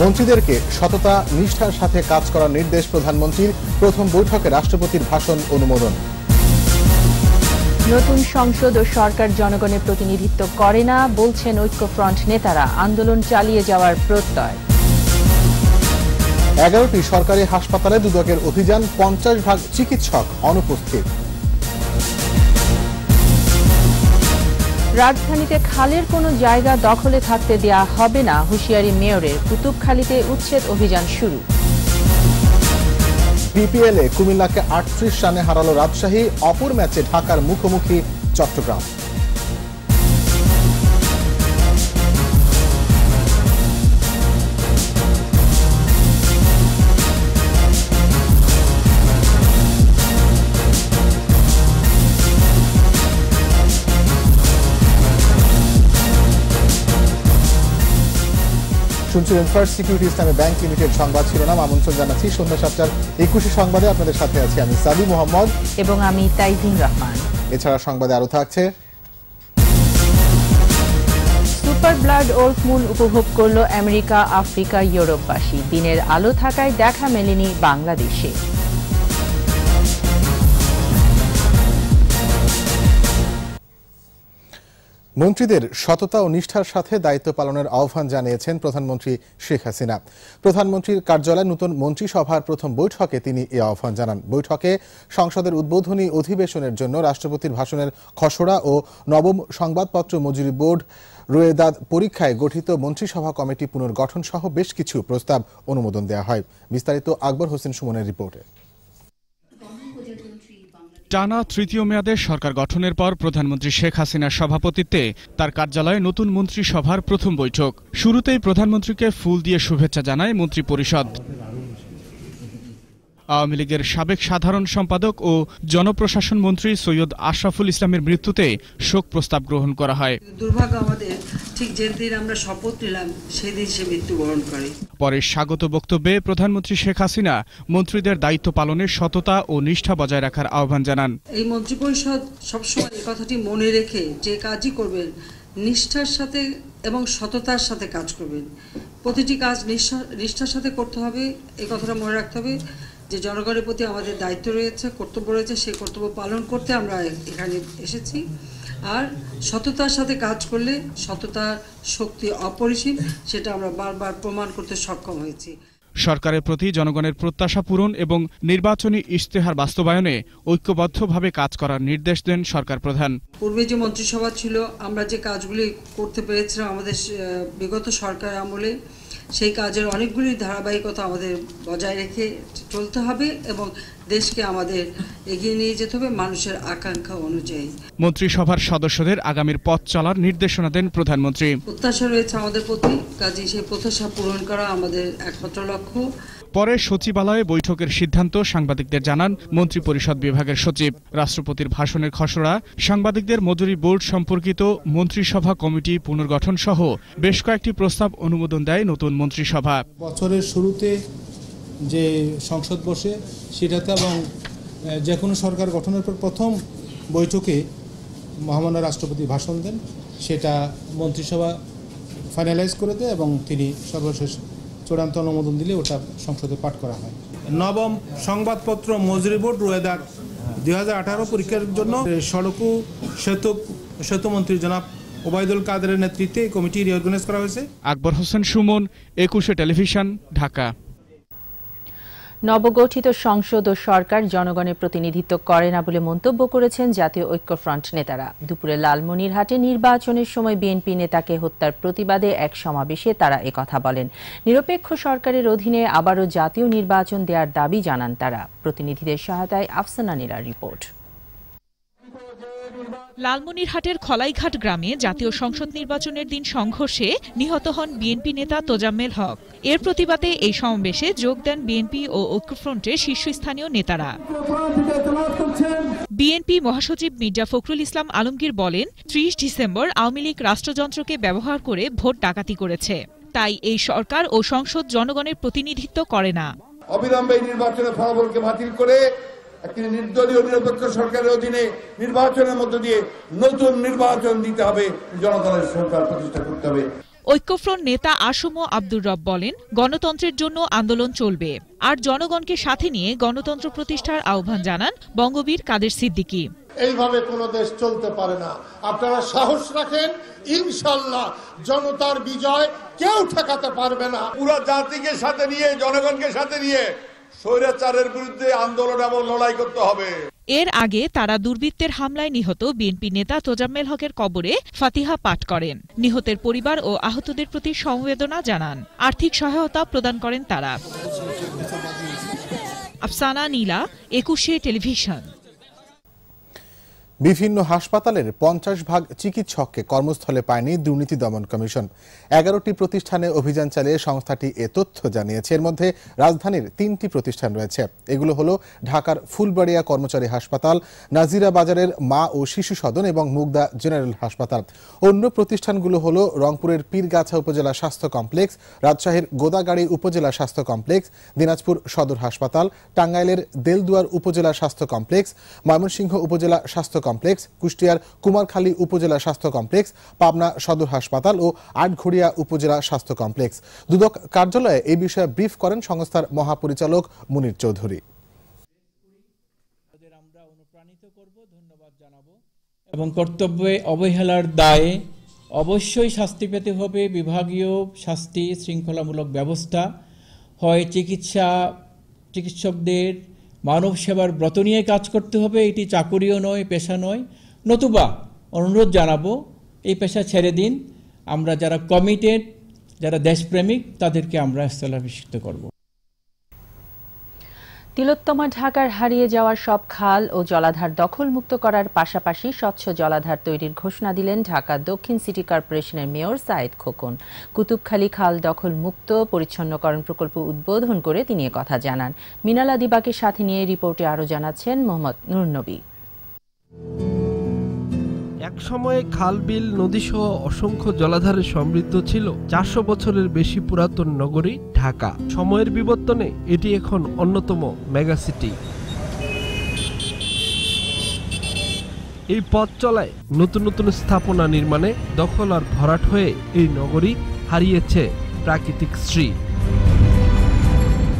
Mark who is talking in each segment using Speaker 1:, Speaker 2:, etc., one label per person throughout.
Speaker 1: মন্ত্রীদেরকে সততা নিষ্ঠার সাথে কাজ করার নির্দেশ প্রধানমন্ত্রীর। প্রথম বৈঠকে রাষ্ট্রপতির ভাষণ অনুমোদন।
Speaker 2: নতুন সংসদ ও সরকার জনগণের প্রতিনিধিত্ব করে না বলছেন ঐক্যফ্রন্ট নেতারা। আন্দোলন চালিয়ে যাওয়ার প্রত্যয়।
Speaker 1: 11টি সরকারি হাসপাতালে দুদকের অভিযান, 50% চিকিৎসক অনুপস্থিত।
Speaker 2: রাজধানীতে খালের কোনো জায়গা দখলে থাকতে দেয়া হবে না হুঁশিয়ারি মেয়রের। কুতুবখালীতে উচ্ছেদ অভিযান শুরু।
Speaker 1: বিপিএলে কুমিল্লাকে 38 রানে হারালো রাজশাহী। অপর ম্যাচে ঢাকার মুখোমুখি চট্টগ্রাম। শুনছিলেন ফার্স্ট সিকিউরিটিজ নামে ব্যাংক লিমিটেড সংবাদ শিরোনাম। আমন্ত্রণ জানাচ্ছি সন্ধ্যা 7টার 21 সংবাদে। আপনাদের সাথে আছি আমি সাবি মোহাম্মদ
Speaker 2: এবং আমি তাইজিন রহমান।
Speaker 1: এছাড়া সংবাদে আরো থাকছে,
Speaker 2: সুপার ব্লাড ওল্ড মুন উপভোগ করলো আমেরিকা, আফ্রিকা, ইউরোপবাসী। দিনের আলো থাকায় দেখা মেলেনি বাংলাদেশে।
Speaker 1: মন্ত্রীদের সততা ও নিষ্ঠার সাথে দায়িত্ব পালনের আহ্বান জানিয়েছেন প্রধানমন্ত্রী শেখ হাসিনা। প্রধানমন্ত্রীর কার্যালয়ে নতুন মন্ত্রিসভার প্রথম বৈঠকে তিনি এই আহ্বান জানান। বৈঠকে সংসদের উদ্বোধনী অধিবেশনের জন্য রাষ্ট্রপতির ভাষণের খসড়া ও নবম সংবাদপত্র মজুরি বোর্ড রোয়েদাদ পরীক্ষায় গঠিত মন্ত্রিসভা কমিটি পুনর্গঠন সহ বেশ কিছু প্রস্তাব অনুমোদন দেওয়া হয়। বিস্তারিত আকবর হোসেন সুমনের রিপোর্টে।
Speaker 3: টানা তৃতীয় মেয়াদে সরকার গঠনের পর প্রধানমন্ত্রী শেখ হাসিনার সভাপতিত্বে তার কার্যালয়ে নতুন মন্ত্রিসভার প্রথম বৈঠক। শুরুতেই প্রধানমন্ত্রীকে ফুল দিয়ে শুভেচ্ছা জানায় মন্ত্রিপরিষদ। আওয়ামী লীগের সাবেক সাধারণ সম্পাদক ও জনপ্রশাসন মন্ত্রী সৈয়দ আশরাফুল ইসলামের মৃত্যুতে শোক প্রস্তাব গ্রহণ করা হয়।
Speaker 4: দুর্ভাগ্য আমাদের, ঠিক যেদিন আমরা শপথ নিলাম সেদিন সে মৃত্যুবরণ করে।
Speaker 3: পরে স্বাগত বক্তব্যে প্রধানমন্ত্রী শেখ হাসিনা মন্ত্রীদের দায়িত্ব পালনের সততা ও নিষ্ঠা বজায় রাখার আহ্বান জানান।
Speaker 4: এই মন্ত্রিপরিষদ সবসময় এই কথাটি মনে রেখে যে কাজই করবেন নিষ্ঠার সাথে এবং সততার সাথে কাজ করবেন। প্রতিটি কাজ নিষ্ঠার সাথে করতে হবে, এই কথাটা মনে রাখতে হবে যে জনগণের প্রতি আমাদের দায়িত্ব রয়েছে, কর্তব্য রয়েছে, সেই কর্তব্য পালন করতে আমরা এখানে এসেছি। আর সততার সাথে কাজ করলে সততার শক্তি অপরিসীম, সেটা আমরা বারবার প্রমাণ করতে সক্ষম হয়েছি।
Speaker 3: সরকারের প্রতি জনগণের প্রত্যাশা পূরণ এবং নির্বাচনী ইশতেহার বাস্তবায়নে ঐক্যবদ্ধভাবে কাজ করার নির্দেশ দেন সরকার প্রধান।
Speaker 4: পূর্বে যে মন্ত্রিসভা ছিল, আমরা যে কাজগুলি করতে পেরেছিলাম আমাদের বিগত সরকার আমলে, সেই কাজের অনেকগুলি ধারাবাহিকতা আমাদের বজায় রেখে চলতে হবে এবং দেশকে আমাদের এগিয়ে নিয়ে যেতে হবে মানুষের আকাঙ্ক্ষা অনুযায়ী।
Speaker 3: মন্ত্রিসভার সদস্যদের আগামীর পথ চলার নির্দেশনা দেন প্রধানমন্ত্রী।
Speaker 4: প্রত্যাশা রয়েছে আমাদের প্রতি, কাজে সেই প্রত্যাশা পূরণ করা আমাদের একমাত্র লক্ষ্য।
Speaker 3: পরে সচিবালয়ে বৈঠকের সিদ্ধান্ত সাংবাদিকদের জানান মন্ত্রিপরিষদ বিভাগের সচিব। রাষ্ট্রপতির ভাষণের খসড়া, সাংবাদিকদের মজুরি বোর্ড সম্পর্কিত মন্ত্রিসভা কমিটি পুনর্গঠন সহ বেশ কয়েকটি প্রস্তাব অনুমোদন দেয় নতুন মন্ত্রিসভা।
Speaker 5: বছরের শুরুতে যে সংসদ বসে সেটাতে এবং যে কোনো সরকার গঠনের পর প্রথম বৈঠকে মহামান্য রাষ্ট্রপতি ভাষণ দেন, সেটা মন্ত্রিসভা ফাইনালাইজ করে দেয় এবং তিনি সর্বশেষ চূড়ান্ত অনুমোদন দিলে ওটা সংসদে পাঠ করা হয়। নবম সংবাদপত্র মজুরি বোর্ড রোয়েদাদ 2018 পরীক্ষার জন্য সড়ক ও সেতুমন্ত্রী জনাব ওবায়দুল কাদেরের নেতৃত্বে এই কমিটি রিঅর্গানাইজ করা হয়েছে।
Speaker 3: আকবর হোসেন সুমন, 21 টেলিভিশন, ঢাকা।
Speaker 2: নবগঠিত সংসদ ও সরকার জনগণের প্রতিনিধিত্ব করে না বলে মন্তব্য করেছেন জাতীয় ঐক্যফ্রন্ট নেতারা। দুপুরে লালমনিরহাটে নির্বাচনের সময় বিএনপি নেতাকে হত্যার প্রতিবাদে এক সমাবেশে তারা একথা বলেন। নিরপেক্ষ সরকারের অধীনে আবারও জাতীয় নির্বাচন দেওয়ার দাবি জানান তারা। প্রতিনিধিদের সহায়তায় আফসানা নীলার রিপোর্ট।
Speaker 6: লালমনিরহাটের খলাইঘাট গ্রামে জাতীয় সংসদ নির্বাচনের দিন সংঘর্ষে নিহত হন বিএনপি নেতা তোজাম্মেল হক। এর প্রতিবাদে এই সমাবেশে যোগ দেন বিএনপি ও ঐক্যফ্রন্টের শীর্ষস্থানীয় নেতারা। বিএনপি মহাসচিব মির্জা ফখরুল ইসলাম আলমগীর বলেন, 30 ডিসেম্বর আওয়ামী লীগ রাষ্ট্রযন্ত্রকে ব্যবহার করে ভোট ডাকাতি করেছে। তাই এই সরকার ও সংসদ জনগণের প্রতিনিধিত্ব করে না।
Speaker 7: অবিলম্বে নির্বাচনের ফলাফলকে বাতিল করে একটি নির্দলীয় নিরপেক্ষ সরকারের অধীনে নির্বাচনের মধ্য দিয়ে নতুন নির্বাচন দিতে হবে, জনগণের সরকার প্রতিষ্ঠা করতে হবে।
Speaker 6: ঐক্যফ্রন্ট নেতা আসম আব্দুর রব বলেন, গণতন্ত্রের জন্য আন্দোলন চলবে, আর জনগণকে সাথে নিয়ে গণতন্ত্র প্রতিষ্ঠার আহ্বান জানান বঙ্গবীর কাদের সিদ্দিকী।
Speaker 8: এইভাবে কোন দেশ চলতে পারে না। আপনারা সাহস রাখেন, ইনশাআল্লাহ জনতার বিজয় কেউ ঠেকাতে পারবে না।
Speaker 7: পুরো জাতিকে সাথে নিয়ে, জনগণকে সাথে নিয়ে স্বৈরাচারের বিরুদ্ধে আন্দোলন এবং লড়াই করতে হবে।
Speaker 6: এর আগে তারা দুর্বৃত্তের হামলায় নিহত বিএনপি নেতা তোজাম্মেল হকের কবরে ফাতিহা পাঠ করেন। নিহতের পরিবার ও আহতদের প্রতি সমবেদনা জানান। আর্থিক সহায়তা প্রদান করেন তারা। আফসানা নীলা, 21 টেলিভিশন।
Speaker 1: বিভিন্ন হাসপাতালের 50% চিকিৎসককে কর্মস্থলে পায়নি দুর্নীতি দমন কমিশন। 11টি প্রতিষ্ঠানে অভিযান চালিয়ে সংস্থাটি এ তথ্য জানিয়েছে। এর মধ্যে রাজধানীর 3টি প্রতিষ্ঠান রয়েছে। এগুলো হলো ঢাকার ফুলবাড়িয়া কর্মচারী হাসপাতাল, নাজিরা বাজারের মা ও শিশু সদন এবং মুগদা জেনারেল হাসপাতাল। অন্য প্রতিষ্ঠানগুলো হলো রংপুরের পীরগাছা উপজেলা স্বাস্থ্য কমপ্লেক্স, রাজশাহীর গোদাগাড়ী উপজেলা স্বাস্থ্য কমপ্লেক্স, দিনাজপুর সদর হাসপাতাল, টাঙ্গাইলের দেলদুয়ার উপজেলা স্বাস্থ্য কমপ্লেক্স, ময়মনসিংহ উপজেলা স্বাস্থ্য কমপ্লেক্স, কুষ্টিয়ার কুমারখালী উপজেলা স্বাস্থ্য কমপ্লেক্স, পাবনা সদর হাসপাতাল ও আটঘরিয়া উপজেলা স্বাস্থ্য কমপ্লেক্স। দুদক কার্যালয়ে এই বিষয়ে ব্রিফ করেন সংস্থার মহাপরিচালক মুনির চৌধুরী।
Speaker 9: এবং কর্তব্যে অবহেলার দায়ে অবশ্যই শাস্তি পেতে হবে। বিভাগীয় শাস্তি, শৃঙ্খলামূলক ব্যবস্থা, হয় চিকিৎসকদের মানব সেবার ব্রত নিয়ে কাজ করতে হবে, এটি চাকুরিও নয়, পেশা নয়। নতুবা অনুরোধ জানাবো, এই পেশা ছেড়ে দিন। আমরা যারা কমিটেড, যারা দেশপ্রেমিক, তাদেরকে আমরা স্থলাভিষিক্ত করব।
Speaker 2: তিলোত্তমা ঢাকার হারিয়ে যাওয়ার সব খাল ও জলাধার দখলমুক্ত করার পাশাপাশি স্বচ্ছ জলাধার তৈরির ঘোষণা দিলেন ঢাকা দক্ষিণ সিটি কর্পোরেশনের মেয়র সাইদ খোকন। কুতুবখালী খাল দখলমুক্ত পরিচ্ছন্নকরণ প্রকল্প উদ্বোধন করে তিনি কথা জানান। মিনালা দিবাকে সাথে নিয়ে রিপোর্টে আরও জানাচ্ছেন মোহাম্মদ নুরনবী।
Speaker 10: এক সময়ে খাল, বিল, নদীসহ অসংখ্য জলাধারে সমৃদ্ধ ছিল 400 বছরের বেশি পুরাতন নগরী ঢাকা। সময়ের বিবর্তনে এটি এখন অন্যতম মেগা সিটি। এই পথ চলায় নতুন নতুন স্থাপনা নির্মাণে দখল আর ভরাট হয়ে এই নগরী হারিয়েছে প্রাকৃতিক শ্রী।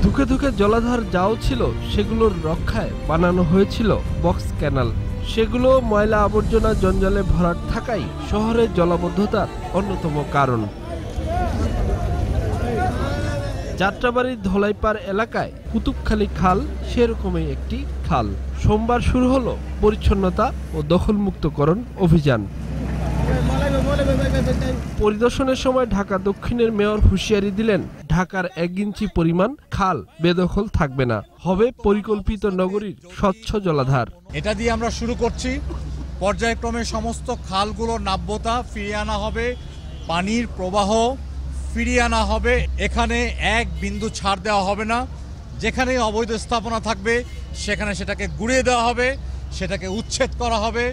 Speaker 10: ধুকে ধুকে জলাধার যাও ছিল, সেগুলোর রক্ষায় বানানো হয়েছিল বক্স ক্যানাল। সেগুলো ময়লা আবর্জনা জঞ্জালে ভরাট থাকাই শহরের জলাবদ্ধতার অন্যতম কারণ। যাত্রাবাড়ির ধলাইপাড় এলাকায় কুতুবখালী খাল সেরকমই একটি খাল। সোমবার শুরু হলো পরিচ্ছন্নতা ও দখলমুক্তকরণ অভিযান। পরিদর্শনের সময় ঢাকা দক্ষিণের মেয়র হুঁশিয়ারি দিলেন, ঢাকার 1 ইঞ্চি পরিমাণ খাল বেদখল থাকবে না, হবে পরিকল্পিত নগরীর স্বচ্ছ জলাধার।
Speaker 11: এটা দিয়ে আমরা শুরু করছি। পর্যায়ক্রমে সমস্ত খালগুলোর নাব্যতা ফিরিয়ে আনা হবে, পানির প্রবাহ ফিরিয়ে আনা হবে। এখানে এক বিন্দু ছাড় দেওয়া হবে না। যেখানে অবৈধ স্থাপনা থাকবে সেখানে সেটাকে গুড়িয়ে দেওয়া হবে, সেটাকে উচ্ছেদ করা হবে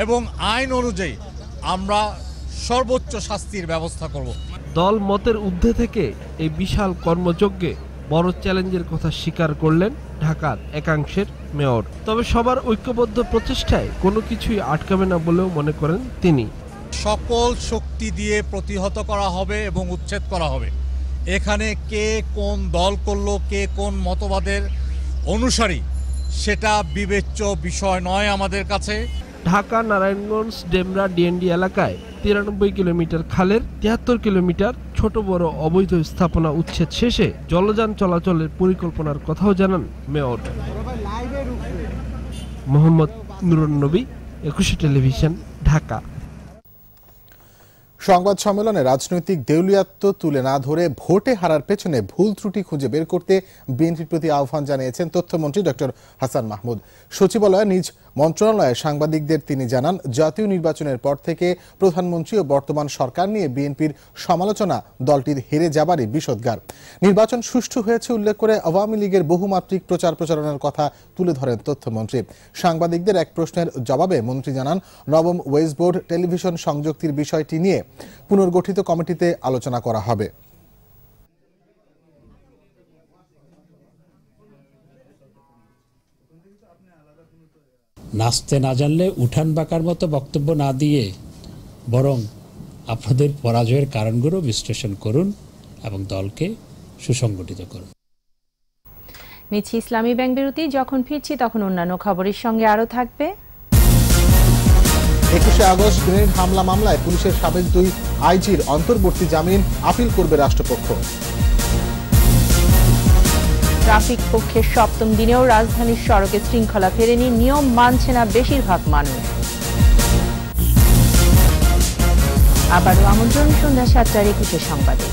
Speaker 11: এবং আইন অনুযায়ী আমরা সর্বোচ্চ শাস্তির ব্যবস্থা করব।
Speaker 10: দল মতের ঊর্ধ্বে থেকে এই বিশাল কর্মযজ্ঞে বড় চ্যালেঞ্জের কথা স্বীকার করলেন ঢাকার একাংশের মেয়র। তবে সবার ঐক্যবদ্ধ প্রচেষ্টায় কোনো কিছুই আটকাবে না বলেও মনে করেন তিনি।
Speaker 11: সকল শক্তি দিয়ে প্রতিহত করা হবে এবং উচ্ছেদ করা হবে। এখানে কে কোন দল করলো, কে কোন মতবাদের অনুসারী, সেটা বিবেচ্য বিষয় নয় আমাদের কাছে।
Speaker 10: ঢাকা নারায়ণগঞ্জ ডেমরা ডিএনডি এলাকায় 93 কিলোমিটার খালের 73 কিলোমিটার ছোট বড় অবৈধ স্থাপনা উচ্ছেদ শেষে জলযান চলাচলের পরিকল্পনার কথাও জানান মেয়র। মোহাম্মদ নুরনবী, 21 টেলিভিশন, ঢাকা।
Speaker 1: সংবাদ সম্মেলনে রাজনৈতিক দেউলিয়াত্ব তুলে না ধরে ভোটে হারার পেছনে ভুল ত্রুটি খুঁজে বের করতে বিএনপির প্রতি আহ্বান জানিয়েছেন তথ্যমন্ত্রী ডক্টর হাসান মাহমুদ। সচিবালয়ে নিজ মন্ত্রণালয়ে সাংবাদিকদের তিনি জানান, জাতীয় নির্বাচনের পর থেকে প্রধানমন্ত্রী ও বর্তমান সরকার নিয়ে বিএনপির সমালোচনা দলটির হেরে যাবারই বিষোদ্গার। নির্বাচন সুষ্ঠু হয়েছে উল্লেখ করে আওয়ামী লীগের বহুমাত্রিক প্রচারণার কথা তুলে ধরেন তথ্যমন্ত্রী। সাংবাদিকদের এক প্রশ্নের জবাবে মন্ত্রী জানান, নবম ওয়েজ বোর্ড টেলিভিশন সংযুক্তির বিষয়টি নিয়ে পুনর্গঠিত কমিটিতে আলোচনা করা হবে।
Speaker 12: নাচতে না জানলে উঠান বাঁকার মতো বক্তব্য না দিয়ে বরং আপনাদের পরাজয়ের কারণগুলো বিশ্লেষণ করুন এবং দলকে সুসংগঠিত করুন।
Speaker 2: নিচ্ছি ইসলামী ব্যাংক বিরতি, যখন ফিরছি তখন অন্যান্য খবরের সঙ্গে আরো থাকবে।
Speaker 1: 21শে আগস্ট গ্রেনেড হামলা মামলায় পুলিশের সাবেক 2 আইজির অন্তর্বর্তী জামিন আপিল করবে রাষ্ট্রপক্ষ।
Speaker 2: ট্রাফিক পক্ষের 7ম দিনেও রাজধানীর সড়কে শৃঙ্খলা ফেরেনি, নিয়ম মানছে না বেশিরভাগ মানুষ। আবারও আমন্ত্রণ সন্ধ্যা 7টার 21শে সংবাদে।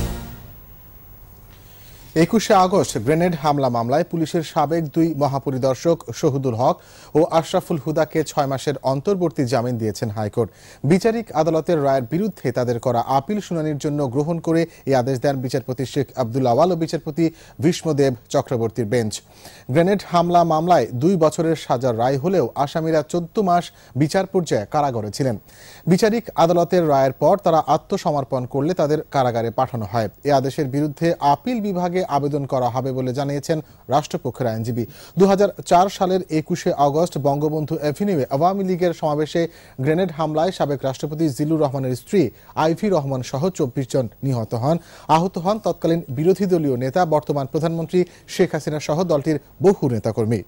Speaker 1: 21শে আগস্ট গ্রেনেড হামলা মামলায় পুলিশের সাবেক 2 মহাপরিদর্শক শহীদুল হক ও আশরাফুল হুদাকে 6 মাসের অন্তর্বর্তী জামিন দিয়েছেন হাইকোর্ট। বিচারিক আদালতের রায়ের বিরুদ্ধে তাদের করা আপিল শুনানির জন্য গ্রহণ করে এই আদেশ দেন বিচারপতি শেখ আব্দুল আওয়াল ও বিচারপতি ভীষ্মদেব চক্রবর্তীর বেঞ্চ। গ্রেনেড হামলা মামলায় 2 বছরের সাজার রায় হলেও আসামিরা 14 মাস বিচার পর্যায়ে কারাগারে ছিলেন। বিচারিক আদালতের রায়ের পর তারা আত্মসমর্পণ করলে তাদের কারাগারে পাঠানো হয়। এই আদেশের বিরুদ্ধে আপিল বিভাগে আবেদন করা হবে বলে জানিয়েছেন রাষ্ট্রপক্ষের আইনজীবী। 2004 সালের 21শে আগস্ট বঙ্গবন্ধু এভিনিউয়ে আওয়ামী লীগের সমাবেশে গ্রেনেড হামলায় সাবেক রাষ্ট্রপতি জিল্লুর রহমানের স্ত্রী আইভি রহমান সহ 24 জন নিহত হন। আহত হন তৎকালীন বিরোধী দলীয় নেতা, বর্তমান প্রধানমন্ত্রী শেখ হাসিনা সহ দলটির বহু নেতাকর্মী।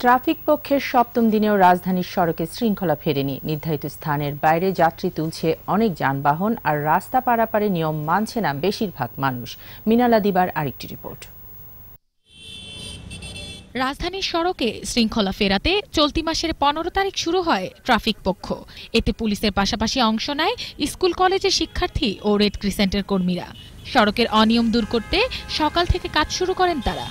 Speaker 2: ট্রাফিক পক্ষের 7ম দিনেও রাজধানীর সড়কে শৃঙ্খলা ফেরেনি। নির্ধারিত স্থানের বাইরে যাত্রী তুলছে অনেক যানবাহন, আর রাস্তা পারাপারে নিয়ম মানছে না বেশিরভাগ মানুষ। মিনালা দিবার আরেকটি রিপোর্ট।
Speaker 6: রাজধানীর সড়কে শৃঙ্খলা ফেরাতে চলতি মাসের 15 তারিখ শুরু হয় ট্রাফিক পক্ষ। এতে পুলিশের পাশাপাশি অংশ নেয় স্কুল কলেজের শিক্ষার্থী ও রেড ক্রিসেন্টের কর্মীরা। সড়কের অনিয়ম দূর করতে সকাল থেকে কাজ শুরু করেন তারা।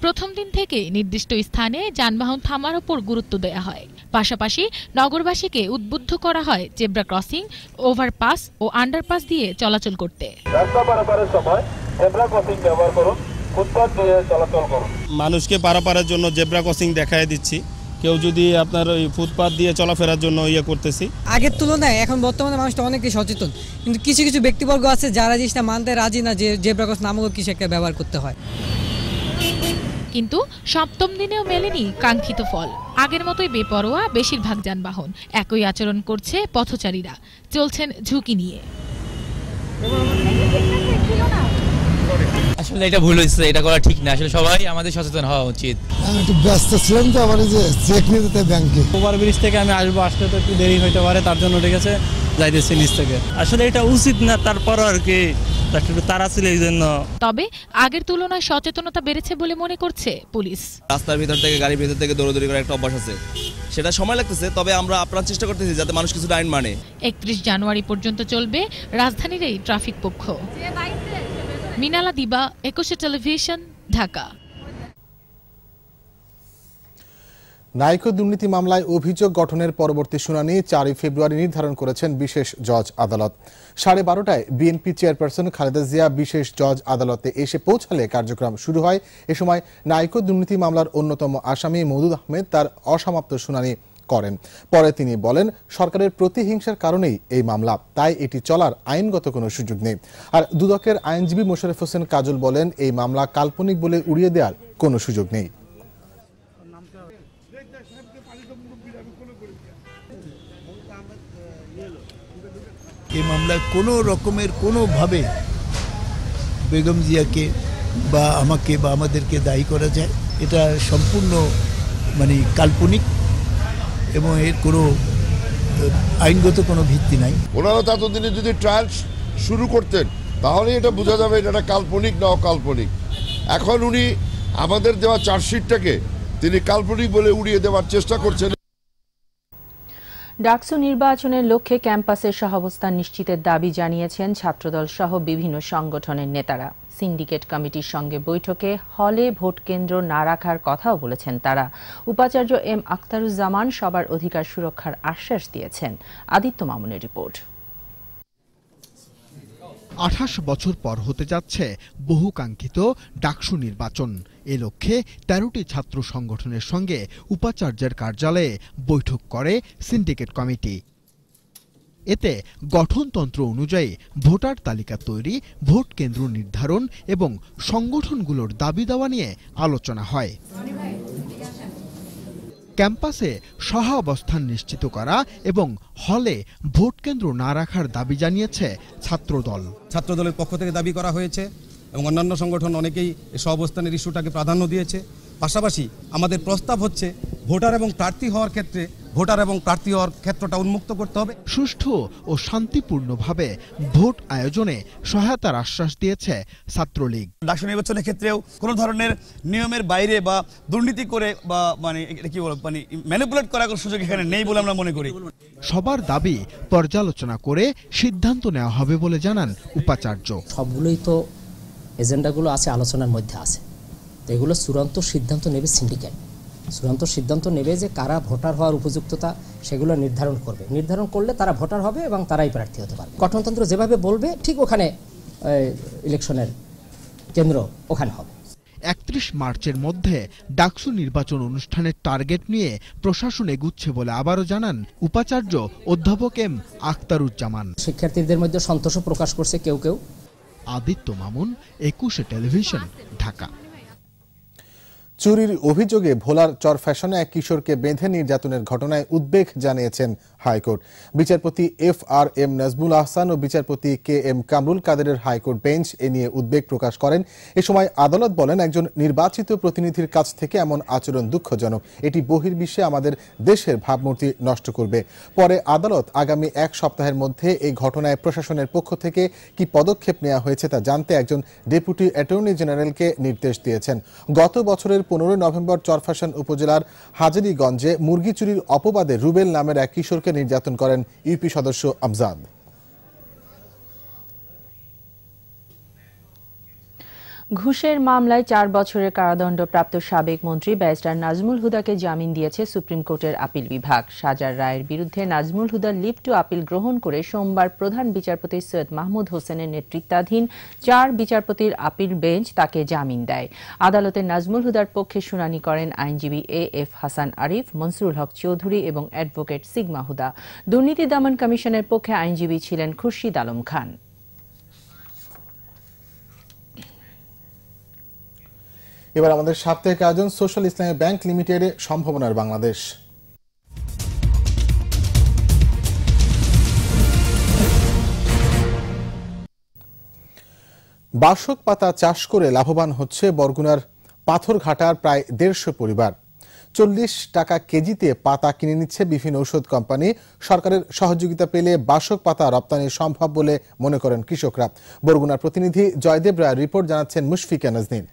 Speaker 6: প্রথম দিন থেকে নির্দিষ্ট স্থানে যানবাহন থামার উপর গুরুত্ব দেওয়া হয়। পাশাপাশি নগরবাসীকে উদ্বুদ্ধ করা হয় জেব্রা ক্রসিং, ওভারপাস ও আন্ডারপাস দিয়ে চলাচল করতে।
Speaker 13: রাস্তা পারাপারের সময় জেব্রা ক্রসিং ব্যবহার করুন, ফুটপাত দিয়ে চলাচল করুন। মানুষকে পারাপারের জন্য জেব্রা ক্রসিং দেখায় দিচ্ছি। কেউ যদি আপনার ওই ফুটপাত দিয়ে চলাফেরার জন্য করতেছি।
Speaker 14: আগের তুলনায় এখন বর্তমানে মানুষটা অনেকটাই সচেতন, কিন্তু কিছু কিছু ব্যক্তিবর্গ আছে যারা জিনিসটা মানতে রাজি না যে জেব্রা ক্রস নামক কিছু একটা ব্যবহার করতে হয়।
Speaker 6: কিন্তু 7ম দিনেও মেলেনি কাঙ্ক্ষিত ফল। আগের মতোই বেপরোয়া বেশিরভাগ যানবাহন, একই আচরণ করছে পথচারীরা, চলছেন ঝুঁকি নিয়ে।
Speaker 15: আসলে এটা ভুল হয়েছে, এটা করা ঠিক না। আসলে সবাই আমাদের সচেতন হওয়া উচিত।
Speaker 16: আমি একটু ব্যস্ত ছিলাম তো, আমার যে চেক নিয়ে যেতে ব্যাংকে।
Speaker 17: ওভারব্রিজ থেকে আমি আসতে তো একটু দেরি হইতে পারে, তার জন্য ঠিক আছে যাইতেছি নিচ থেকে। আসলে এটা উচিত না, তারপর আর কি একটু তাড়া ছিল এই জন্য।
Speaker 6: তবে আগের তুলনায় সচেতনতা বেড়েছে বলে মনে করছে পুলিশ।
Speaker 18: রাস্তার ভিতর থেকে গাড়ির ভিতর থেকে দৌড়দৌড়ি করার একটা অভ্যাস আছে, সেটা সময় লাগতেছে, তবে আমরা আপ্রাণ চেষ্টা করতেছি যাতে মানুষ কিছুটা আইন মানে।
Speaker 6: 31 জানুয়ারি পর্যন্ত চলবে রাজধানীর এই ট্রাফিক পক্ষ। মিনালা দিবা, 21শে টেলিভিশন, ঢাকা।
Speaker 1: নাইকো দুর্নীতি মামলায় অভিযোগ গঠনের পরবর্তী শুনানি 4 ফেব্রুয়ারি নির্ধারণ করেছেন বিশেষ জজ আদালত। 12:30টায় বিএনপি চেয়ারপারসন খালেদা জিয়া বিশেষ জজ আদালতে এসে পৌঁছালে কার্যক্রম শুরু হয়। এ সময় নাইকো দুর্নীতি মামলার অন্যতম আসামি মওদুদ আহমেদ তার অসমাপ্ত শুনানি করেন। পরে তিনি বলেন, সরকারের প্রতিহিংসার কারণেই এই মামলা, তাই এটি চলার আইনগত কোনো সুযোগ নেই। আর দুদকের আইনজীবী মোশাররফ হোসেন কাজল বলেন, এই মামলা কাল্পনিক বলে উড়িয়ে দেওয়ার কোনো সুযোগ নেই।
Speaker 19: এই মামলায় কোনো রকমের কোনোভাবে বেগম জিয়াকে বা আমাকে বা আমাদেরকে দায়ী করা যায়, এটা সম্পূর্ণ কাল্পনিক এবং এর কোনো আইনগত কোনো ভিত্তি নাই।
Speaker 7: ওনারা ততদিনে যদি ট্রায়াল শুরু করতেন তাহলে এটা বোঝা যাবে এটা কাল্পনিক না অকাল্পনিক। এখন উনি আমাদের দেওয়া চার্জশিটটাকে তিনি কাল্পনিক বলে উড়িয়ে দেওয়ার চেষ্টা করছেন।
Speaker 2: ডাকসু নির্বাচনের লক্ষ্যে ক্যাম্পাসের সহাবস্থান নিশ্চিতের দাবি জানিয়েছেন ছাত্রদল সহ বিভিন্ন সংগঠনের নেতারা। সিন্ডিকেট কমিটির সঙ্গে বৈঠকে হলে ভোট কেন্দ্র না রাখার কথাও বলেছেন তারা। উপাচার্য এম আখতারুজ্জামান সবার অধিকার সুরক্ষার আশ্বাস দিয়েছেন। আদিত্য মামুনের রিপোর্ট।
Speaker 20: 28 বছর পর হতে যাচ্ছে বহুকাঙ্ক্ষিত ডাকসু নির্বাচন। এ লক্ষ্যে 13টি ছাত্র সংগঠনের সঙ্গে উপাচার্যের কার্যালয়ে বৈঠক করে সিন্ডিকেট কমিটি। এতে গঠনতন্ত্র অনুযায়ী ভোটার তালিকা তৈরি, ভোট কেন্দ্র নির্ধারণ এবং সংগঠনগুলোর দাবি দাওয়া নিয়ে আলোচনা হয়। ক্যাম্পাসে সহাবস্থান নিশ্চিত করা এবং হলে ভোট কেন্দ্র না রাখার দাবি জানিয়েছে ছাত্রদল।
Speaker 21: ছাত্রদলের পক্ষ থেকে দাবি করা হয়েছে এবং অন্যান্য সংগঠন অনেকেই সহাবস্থানের ইস্যুটাকে প্রাধান্য দিয়েছে। পাশাপাশি আমাদের প্রস্তাব হচ্ছে ভোটার এবং প্রার্থী হওয়ার ক্ষেত্রটা উন্মুক্ত করতে হবে।
Speaker 20: সুষ্ঠু ও শান্তিপূর্ণভাবে ভোট আয়োজনে সহায়তার আশ্বাস দিয়েছে ছাত্রলীগ।
Speaker 22: ডাকসু নির্বাচনের ক্ষেত্রেও কোনো ধরনের নিয়মের বাইরে বা দুর্নীতি করে বা ম্যানিপুলেট করার কোনো সুযোগ এখানে নেই বলে আমরা মনে করি।
Speaker 20: সবার দাবি পর্যালোচনা করে সিদ্ধান্ত নেওয়া হবে বলে জানান উপাচার্য।
Speaker 23: সবগুলোই তো এজেন্ডাগুলো আছে, আলোচনার মধ্যে আছে, তো এগুলো চূড়ান্ত সিদ্ধান্ত নেবে সিন্ডিকেট। চূড়ান্ত সিদ্ধান্ত নেবে যে কারা ভোটার হওয়ার উপযুক্ততা সেগুলো নির্ধারণ করবে। নির্ধারণ করলে তারা ভোটার হবে এবং তারাই প্রার্থী হতে পারবে। গঠনতন্ত্র যেভাবে বলবে ঠিক ওখানে ইলেকশনের কেন্দ্র ওখানে হবে।
Speaker 20: 31 মার্চের মধ্যে ডাকসু নির্বাচন অনুষ্ঠানের টার্গেট নিয়ে প্রশাসন এগুচ্ছে বলে আবারও জানান উপাচার্য অধ্যাপক এম আখতারুজ্জামান।
Speaker 23: শিক্ষার্থীদের মধ্যে সন্তোষ প্রকাশ করছে কেউ কেউ।
Speaker 20: আদিত্য মামুন, 21 টেলিভিশন, ঢাকা।
Speaker 1: চুরির অভিযোগে ভোলার চরফ্যাশনে এক কিশোরকে বেঁধে নির্যাতনের ঘটনায় উদ্বেগ জানিয়েছেন হাইকোর্ট। বিচারপতি FRM নাজমুল আহসান ও বিচারপতি KM কামরুল কাদেরের হাইকোর্ট বেঞ্চ এ নিয়ে উদ্বেগ প্রকাশ করেন। এ সময় আদালত বলেন, একজন নির্বাচিত প্রতিনিধির কাছ থেকে এমন আচরণ দুঃখজনক। এটি বহির্বিশ্বে আমাদের দেশের ভাবমূর্তি নষ্ট করবে। পরে আদালত আগামী 1 সপ্তাহের মধ্যে এই ঘটনায় প্রশাসনের পক্ষ থেকে কি পদক্ষেপ নেওয়া হয়েছে তা জানতে একজন ডেপুটি অ্যাটর্নি জেনারেলকে নির্দেশ দিয়েছেন। গত বছরের 15 নভেম্বর চরফ্যাশন উপজেলার হাজারীগঞ্জে মুরগি চুরির অপবাদে রুবেল নামের এক কিশোরকে নির্যাতন করেন ইউপি সদস্য আমজাদ।
Speaker 2: ঘুষের মামলায় 4 বছরের কারাদণ্ডপ্রাপ্ত সাবেক মন্ত্রী ব্যারিস্টার নাজমুল হুদাকে জামিন দিয়েছে সুপ্রিম কোর্টের আপিল বিভাগ। সাজার রায়ের বিরুদ্ধে নাজমুল হুদার লিভ টু আপিল গ্রহণ করে সোমবার প্রধান বিচারপতি সৈয়দ মাহমুদ হোসেনের নেতৃত্বাধীন 4 বিচারপতির আপিল বেঞ্চ তাকে জামিন দেয়। আদালতে নাজমুল হুদার পক্ষে শুনানি করেন আইনজীবী AF হাসান আরিফ, মনসুরুল হক চৌধুরী এবং অ্যাডভোকেট সিগমা হুদা। দুর্নীতি দমন কমিশনের পক্ষে আইনজীবী ছিলেন খুরশিদ আলম খান।
Speaker 1: এবার আমাদের সাপ্তাহিক আয়োজন সোশ্যাল ইসলামী ব্যাংক লিমিটেডে সম্ভাবনার বাংলাদেশ। বাসক পাতা চাষ করে লাভবান হচ্ছে বরগুনার পাথরঘাটার প্রায় 150 পরিবার। 40 টাকা কেজিতে পাতা কিনে নিচ্ছে বিভিন্ন ঔষধ কোম্পানি। সরকারের সহযোগিতা পেলে বাসক পাতা রপ্তানি সম্ভব বলে মনে করেন কৃষকরা। বরগুনার প্রতিনিধি জয়দেব রায়ের রিপোর্ট, জানাচ্ছেন মুশফিকা নাজনীন।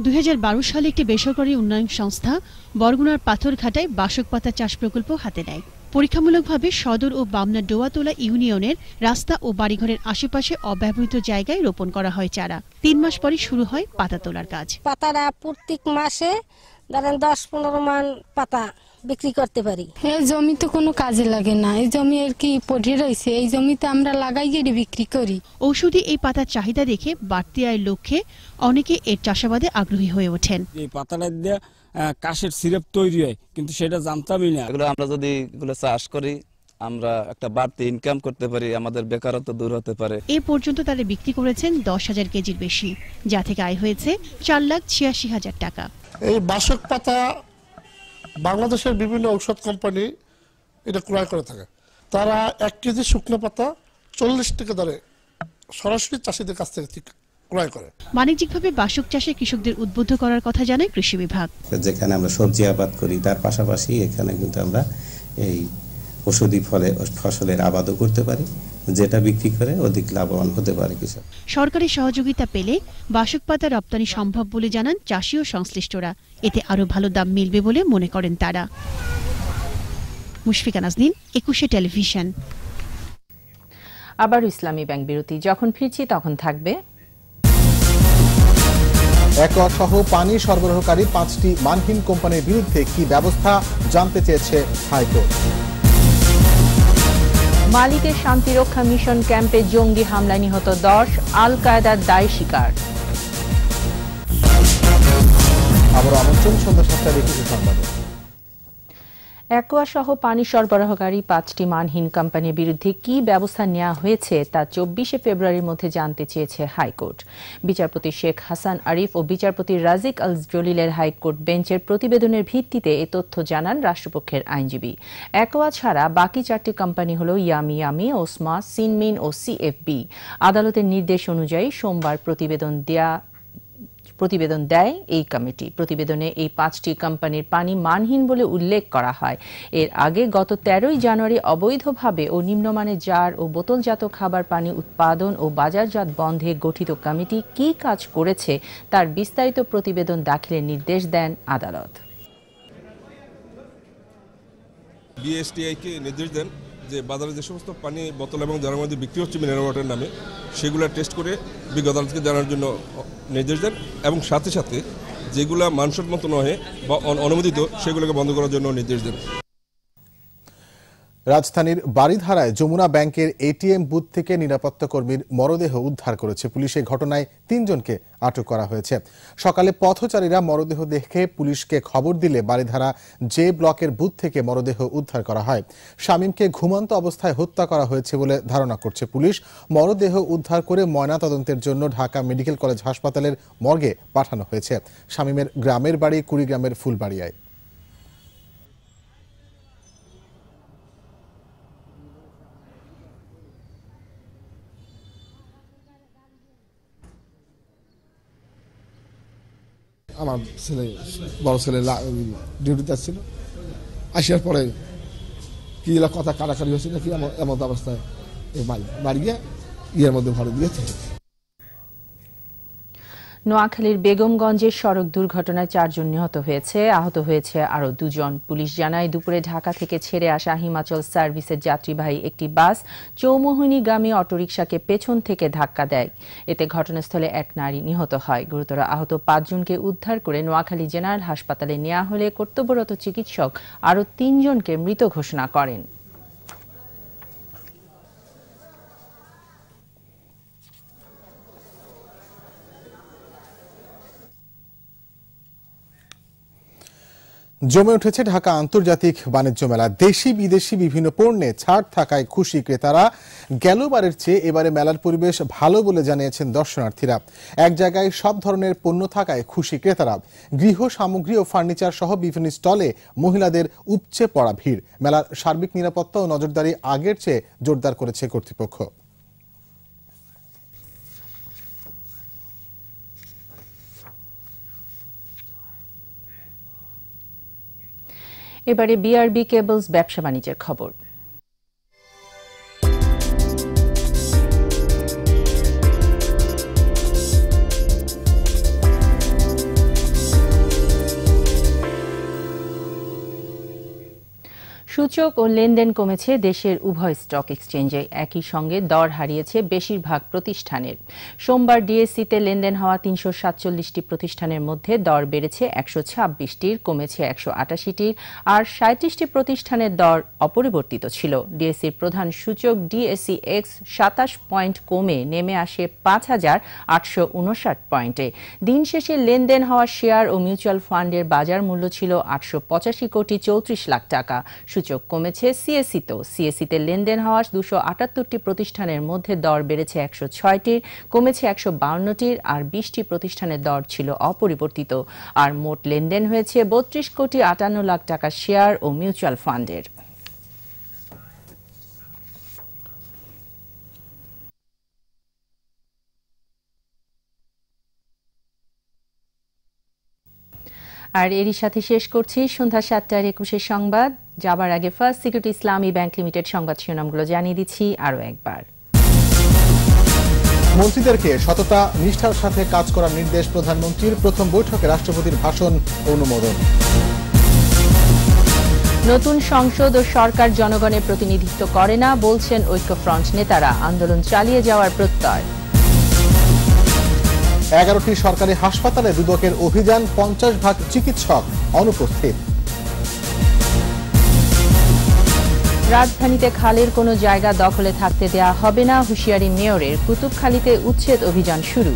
Speaker 24: 2012 সালে একটি বেসরকারি উন্নয়ন সংস্থা বরগুনার পাথরঘাটায় বাসক পাতা চাষ প্রকল্প হাতে নেয়। পরীক্ষামূলকভাবে সদর ও বামনা ডোয়াতলা ইউনিয়নের রাস্তা ও বাড়িঘরের আশেপাশে অব্যবহৃত জায়গায় রোপণ করা হয় চারা। 3 মাস পরে শুরু হয় পাতা তোলার কাজ।
Speaker 25: পাতাটা প্রত্যেক মাসে ধরেন 10-15 মান পাতা বিক্রি করতে পারি।
Speaker 26: এই জমি তো কোনো কাজে লাগে না, এই জমি আর কি পড়ে রয়েছে, এই জমিতে আমরা লাগাই গিয়ে বিক্রি করি।
Speaker 24: ঔষধি এই পাতার চাহিদা দেখে বাড়তি আয়ের লক্ষ্যে অনেকে এর চাষাবাদে আগ্রহী হয়ে ওঠেন।
Speaker 27: এই পাতাটা দিয়ে কাশের সিরাপ তৈরি হয়, কিন্তু সেটা জানতামই না।
Speaker 18: এগুলো আমরা যদি এগুলো চাষ করি আমরা একটা বাড়তি ইনকাম করতে পারি, আমাদের বেকারত্ব দূর হতে পারে।
Speaker 24: এ পর্যন্ত তারা বিক্রি করেছেন 10,000 কেজির বেশি, যা থেকে আয় হয়েছে 4,86,000 টাকা।
Speaker 8: এই বাসক পাতা বাংলাদেশের বিভিন্ন ঔষধ কোম্পানি এটা ক্রয় করে থাকে। তারা 1 কেজি শুকনো পাতা 40 টাকা দরে সরাসরি চাষিদের কাছ থেকে ক্রয় করে।
Speaker 24: বাণিজ্যিকভাবে বাসক চাষে কৃষকদের উদ্বুদ্ধ করার কথা জানায় কৃষি বিভাগ।
Speaker 28: যেখানে আমরা সবজি আবাদ করি তার পাশাপাশি এখানে কিন্তু আমরা এই ঔষধি ফসলের আবাদও করতে পারি, যেটা বিক্রি করে অধিক লাভবান হতে পারে কৃষক।
Speaker 24: সরকারি সহযোগিতা পেলে বাসক পাতা রপ্তানি সম্ভব বলে জানান চাষি ও সংশ্লিষ্টরা। এতে আরো ভালো দাম মিলবে বলে মনে করেন তারা। মুশফিকা নাজনীন, 21 টেলিভিশন।
Speaker 2: আবার ইসলামী ব্যাংক বিরতি, যখন ফিরছি তখন থাকবে
Speaker 1: একোয়া সহ পানি সরবরাহকারী 5টি মানহীন কোম্পানির বিরুদ্ধে কি ব্যবস্থা জানতে চেয়েছে হাইকোর্ট।
Speaker 2: মালিকের শান্তিরক্ষা মিশন ক্যাম্পে জঙ্গি হামলায় নিহত 10, আল কায়েদার দায় স্বীকার। আবার আমন্ত্রণ সন্ধ্যা 7টার 21 সংবাদে। অ্যাকোয়া সহ পানি সরবরাহকারী 5টি মানহীন কোম্পানির বিরুদ্ধে কি ব্যবস্থা নেওয়া হয়েছে তা 24 ফেব্রুয়ারির মধ্যে জানতে চেয়েছে হাইকোর্ট। বিচারপতি শেখ হাসান আরিফ ও বিচারপতি রাজিক আল জলিলের হাইকোর্ট বেঞ্চের প্রতিবেদনের ভিত্তিতে এ তথ্য জানান রাষ্ট্রপক্ষের আইনজীবী। অ্যাকোয়া ছাড়া বাকি 4টি কোম্পানি হল ইয়ামি, ওসমা, সিনমিন ও সিএফবি। আদালতের নির্দেশ অনুযায়ী সোমবার প্রতিবেদন দেয় এই কমিটি। প্রতিবেদনে এই 5টি কোম্পানির পানি মানহীন বলে উল্লেখ করা হয়। এর আগে গত 13 জানুয়ারি অবৈধভাবে ও নিম্নমানের জার ও বোতলজাত খাবার পানি উৎপাদন ও বাজারজাত বন্ধে গঠিত কমিটি কি কাজ করেছে তার বিস্তারিত প্রতিবেদন দাখিলের নির্দেশ দেন আদালত।
Speaker 3: বিএসটিআইকে নির্দেশ দেন যে বাজারে যে সমস্ত পানি বোতল এবং জারের মধ্যে বিক্রি হচ্ছে মিনারেল ওয়াটার নামে সেগুলো টেস্ট করে বিজ্ঞ আদালতকে জানার জন্য নির্দেশ দেন এবং সাথে সাথে যেগুলো মানসম্মত নয় বা অনুমোদিত সেগুলোকে বন্ধ করার জন্য নির্দেশ দেন।
Speaker 1: রাজধানীর বারিধারায় যমুনা ব্যাংকের এটিএম বুথ থেকে নিরাপত্তা কর্মীর মরদেহ উদ্ধার করেছে পুলিশ। এই ঘটনায় 3 জনকে আটক করা হয়েছে। সকালে পথচারীরা মরদেহ দেখে পুলিশকে খবর দিলে বারিধারা জে ব্লকের বুথ থেকে মরদেহ উদ্ধার করা হয়। শামীমকে ঘুমন্ত অবস্থায় হত্যা করা হয়েছে বলে ধারণা করছে পুলিশ। মরদেহ উদ্ধার করে ময়নাতদন্তের জন্য ঢাকা মেডিকেল কলেজ হাসপাতালের মর্গে পাঠানো হয়েছে। শামীমের গ্রামের বাড়ি কুড়িগ্রামের ফুলবাড়িয়ায়।
Speaker 8: আমার বড় ছেলে ডিউটিতে আসছিল, আসার পরে কি কথা কাটাকাটি হয়েছে নাকি এমন অবস্থায় বাড়ি গিয়ে ইয়ের মধ্যে ভরে দিয়েছে।
Speaker 2: নোয়াখালীর বেগমগঞ্জের সড়ক দুর্ঘটনায় 4 জন নিহত হয়েছে, আহত হয়েছে আরও 2 জন। পুলিশ জানায় দুপুরে ঢাকা থেকে ছেড়ে আসা হিমাচল সার্ভিসের যাত্রীবাহী একটি বাস চৌমোহনীগামী অটোরিকশাকে পেছন থেকে ধাক্কা দেয়। এতে ঘটনাস্থলে এক নারী নিহত হয়। গুরুতর আহত 5 জনকে উদ্ধার করে নোয়াখালী জেনারেল হাসপাতালে নেওয়া হলে কর্তব্যরত চিকিৎসক আরও 3 জনকে মৃত ঘোষণা করেন।
Speaker 1: জমে উঠেছে ঢাকা আন্তর্জাতিক বাণিজ্য মেলা। দেশি বিদেশি বিভিন্ন পণ্যে ছাড় থাকায় খুশি ক্রেতারা। গেলবারের চেয়ে এবারে মেলার পরিবেশ ভালো বলে জানিয়েছেন দর্শনার্থীরা। এক জায়গায় সব ধরনের পণ্য থাকায় খুশি ক্রেতারা। গৃহ সামগ্রী ও ফার্নিচার সহ বিভিন্ন স্টলে মহিলাদের উপচে পড়া ভিড়। মেলার সার্বিক নিরাপত্তা ও নজরদারি আগের চেয়ে জোরদার করেছে কর্তৃপক্ষ।
Speaker 2: এবারে বিআরবি কেবলস ব্যবসা বাণিজ্যের খবর। সূচক ও লেনদেন কমেছে দেশের উভয় স্টক এক্সচেঞ্জে। একই সঙ্গে দর হারিয়েছে বেশিরভাগ প্রতিষ্ঠানের। সোমবার ডিএসসিতে লেনদেন হওয়া 347টি প্রতিষ্ঠানের মধ্যে দর বেড়েছে 126টির, কমেছে 188টির, আর 37টি প্রতিষ্ঠানের দর অপরিবর্তিত ছিল। ডিএসসির প্রধান সূচক ডিএসসি এক্স 27 পয়েন্ট কমে নেমে আসে 5859 পয়েন্টে। দিন শেষে লেনদেন হওয়া শেয়ার ও মিউচুয়াল ফান্ডের বাজার মূল্য ছিল 885 কোটি 34 লাখ টাকা। সূচক কমেছে সিএসসিতেও। সিএসসিতে লেনদেন হওয়া 278টি প্রতিষ্ঠানের মধ্যে দর বেড়েছে 106টির, কমেছে 152টির, আর 20টি প্রতিষ্ঠানের দর ছিল অপরিবর্তিত। আর মোট লেনদেন হয়েছে 32 কোটি 58 লাখ টাকা শেয়ার ও মিউচুয়াল ফান্ডের। আর এরই সাথে শেষ করছি সন্ধ্যা 7:21 সংবাদ। যাবার আগে ফার্স্ট সিকিউরিটি ইসলামী ব্যাংক লিমিটেড সংবাদ শিরোনামগুলো জানিয়ে দিচ্ছি আরও একবার।
Speaker 1: মন্ত্রীদেরকে সততা নিষ্ঠার সাথে কাজ করার নির্দেশ প্রধানমন্ত্রীর। প্রথম বৈঠকে রাষ্ট্রপতির ভাষণ অনুমোদন।
Speaker 2: নতুন সংসদ ও সরকার জনগণের প্রতিনিধিত্ব করে না বলছেন ঐক্যফ্রন্ট নেতারা। আন্দোলন চালিয়ে যাওয়ার প্রত্যয়।
Speaker 1: 11টি সরকারি হাসপাতালে দুদকের অভিযান, 50% চিকিৎসক অনুপস্থিত।
Speaker 2: রাজধানীতে খালের কোনো জায়গা দখলে থাকতে দেয়া হবে না, হুঁশিয়ারি মেয়রের। কুতুবখালীতে উচ্ছেদ অভিযান শুরু।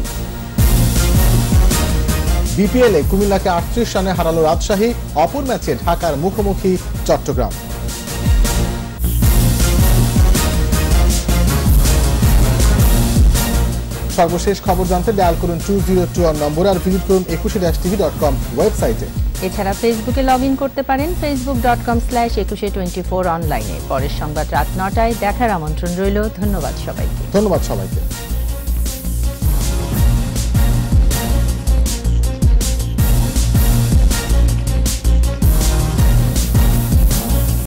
Speaker 1: বিপিএলে কুমিল্লাকে 38 রানে হারালো রাজশাহী, অপর ম্যাচে ঢাকার মুখোমুখি চট্টগ্রাম। সর্বশেষ খবর জানতে ডায়াল করুন 2021 নম্বর আর ভিজিট করুন 21-tv.com ওয়েবসাইটে।
Speaker 2: এছাড়া ফেসবুকে লগ ইন করতে পারেন facebook.com/2124 অনলাইনে। পরের সংবাদ রাত 9টায় দেখার আমন্ত্রণ রইল। ধন্যবাদ সবাইকে।